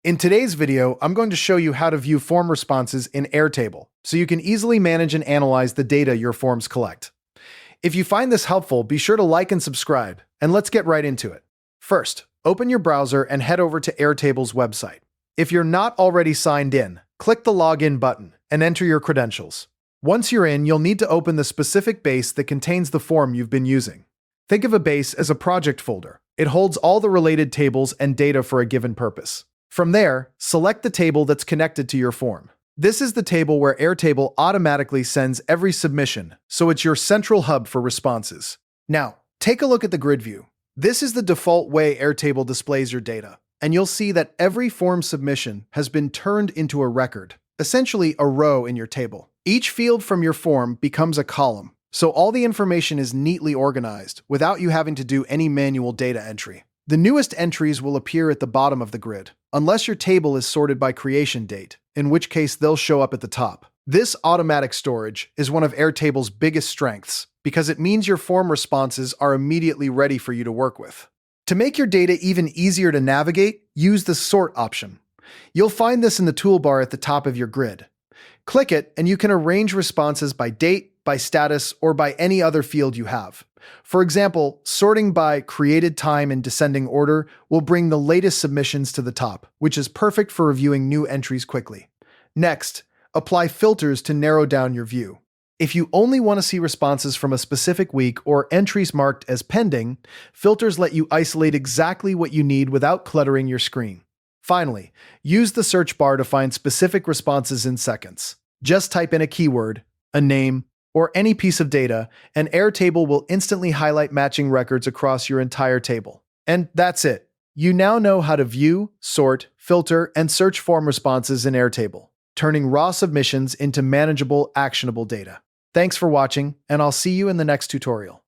In today's video, I'm going to show you how to view form responses in Airtable, so you can easily manage and analyze the data your forms collect. If you find this helpful, be sure to like and subscribe, and let's get right into it. First, open your browser and head over to Airtable's website. If you're not already signed in, click the Login button and enter your credentials. Once you're in, you'll need to open the specific base that contains the form you've been using. Think of a base as a project folder. It holds all the related tables and data for a given purpose. From there, select the table that's connected to your form. This is the table where Airtable automatically sends every submission, so it's your central hub for responses. Now, take a look at the grid view. This is the default way Airtable displays your data, and you'll see that every form submission has been turned into a record, essentially a row in your table. Each field from your form becomes a column, so all the information is neatly organized without you having to do any manual data entry. The newest entries will appear at the bottom of the grid, unless your table is sorted by creation date, in which case they'll show up at the top. This automatic storage is one of Airtable's biggest strengths because it means your form responses are immediately ready for you to work with. To make your data even easier to navigate, use the Sort option. You'll find this in the toolbar at the top of your grid. Click it and you can arrange responses by date, by status, or by any other field you have. For example, sorting by created time in descending order will bring the latest submissions to the top, which is perfect for reviewing new entries quickly. Next, apply filters to narrow down your view. If you only want to see responses from a specific week or entries marked as pending, filters let you isolate exactly what you need without cluttering your screen. Finally, use the search bar to find specific responses in seconds. Just type in a keyword, a name, or any piece of data, and Airtable will instantly highlight matching records across your entire table. And that's it. You now know how to view, sort, filter, and search form responses in Airtable, turning raw submissions into manageable, actionable data. Thanks for watching, and I'll see you in the next tutorial.